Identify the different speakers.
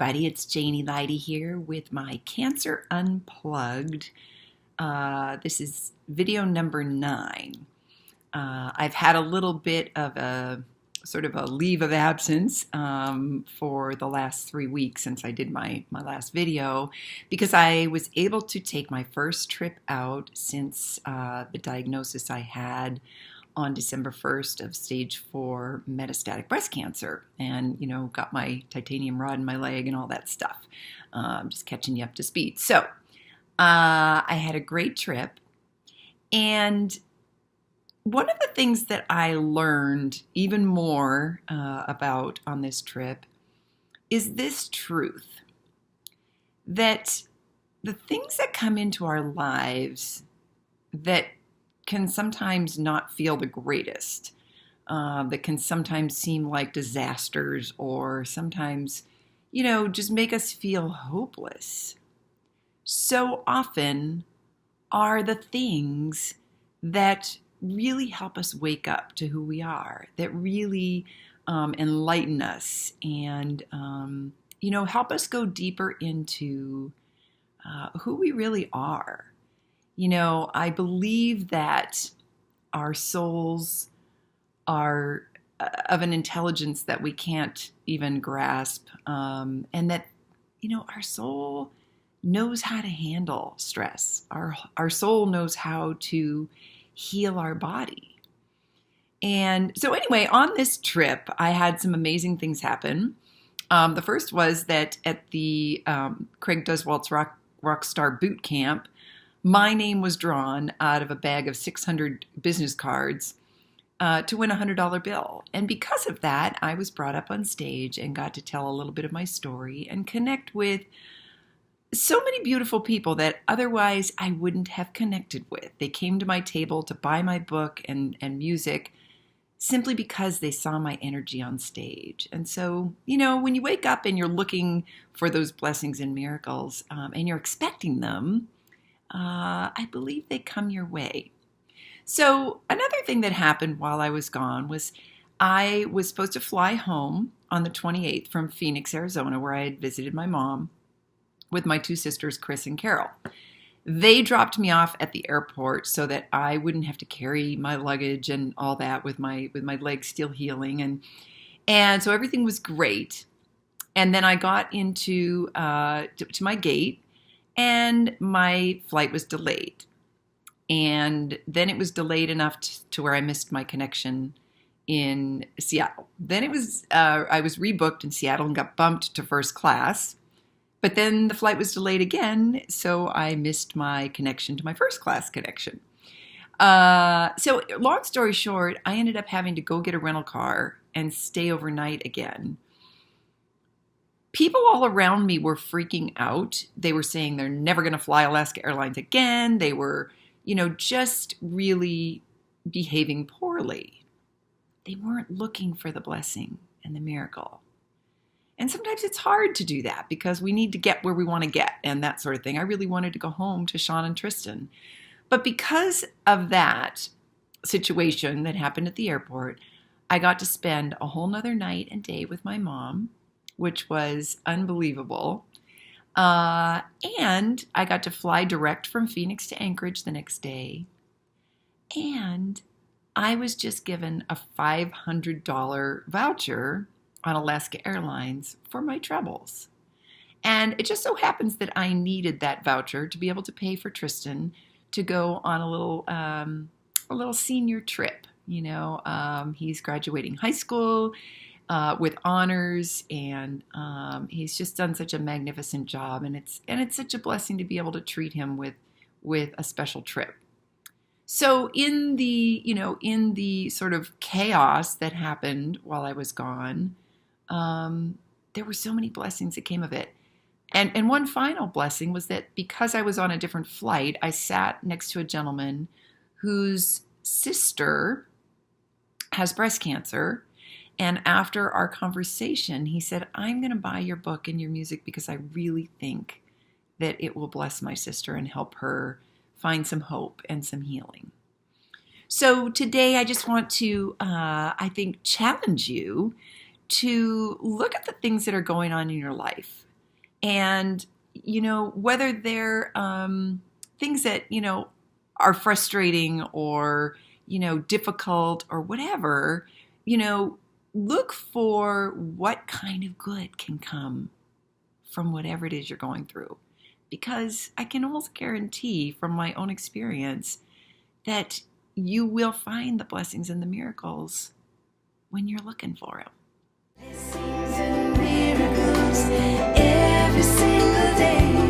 Speaker 1: everybody, it's Janie Leidy here with my Cancer Unplugged. This is video number 9. I've had a little bit of a sort of a leave of absence for the last 3 weeks since I did my last video because I was able to take my first trip out since the diagnosis I had on December 1st of stage 4 metastatic breast cancer, and got my titanium rod in my leg and all that stuff. Just catching you up to speed. So I had a great trip, and one of the things that I learned even more about on this trip is this truth that the things that come into our lives that can sometimes not feel the greatest, that can sometimes seem like disasters or sometimes, just make us feel hopeless, so often are the things that really help us wake up to who we are, that really enlighten us and, help us go deeper into who we really are. I believe that our souls are of an intelligence that we can't even grasp, and that, our soul knows how to handle stress. Our soul knows how to heal our body. And so anyway, on this trip, I had some amazing things happen. The first was that at the Craig Duswalt's Rockstar Boot Camp, my name was drawn out of a bag of 600 business cards to win a $100 bill. And because of that, I was brought up on stage and got to tell a little bit of my story and connect with so many beautiful people that otherwise I wouldn't have connected with. They came to my table to buy my book and music simply because they saw my energy on stage. And so, when you wake up and you're looking for those blessings and miracles and you're expecting them, I believe they come your way. So another thing that happened while I was gone was I was supposed to fly home on the 28th from Phoenix, Arizona, where I had visited my mom with my 2 sisters, Chris and Carol. They dropped me off at the airport so that I wouldn't have to carry my luggage and all that with my legs still healing. And so everything was great. And then I got into to my gate, and my flight was delayed. And then it was delayed enough to where I missed my connection in Seattle. Then it was I was rebooked in Seattle and got bumped to first class. But then the flight was delayed again, so I missed my connection to my first class connection. So long story short, I ended up having to go get a rental car and stay overnight again. People all around me were freaking out. They were saying they're never going to fly Alaska Airlines again. They were, just really behaving poorly. They weren't looking for the blessing and the miracle. And sometimes it's hard to do that because we need to get where we want to get and that sort of thing. I really wanted to go home to Sean and Tristan. But because of that situation that happened at the airport, I got to spend a whole nother night and day with my mom, which was unbelievable. And I got to fly direct from Phoenix to Anchorage the next day. And I was just given a $500 voucher on Alaska Airlines for my troubles. And it just so happens that I needed that voucher to be able to pay for Tristan to go on a little senior trip. He's graduating high school with honors, and he's just done such a magnificent job, and it's such a blessing to be able to treat him with a special trip. So in the sort of chaos that happened while I was gone, there were so many blessings that came of it. And one final blessing was that because I was on a different flight, I sat next to a gentleman whose sister has breast cancer. And after our conversation, he said, I'm going to buy your book and your music because I really think that it will bless my sister and help her find some hope and some healing. So today I just want to, challenge you to look at the things that are going on in your life And, whether they're things that, are frustrating or, difficult or whatever, look for what kind of good can come from whatever it is you're going through. Because I can almost guarantee from my own experience that you will find the blessings and the miracles when you're looking for them. Blessings and miracles every single day.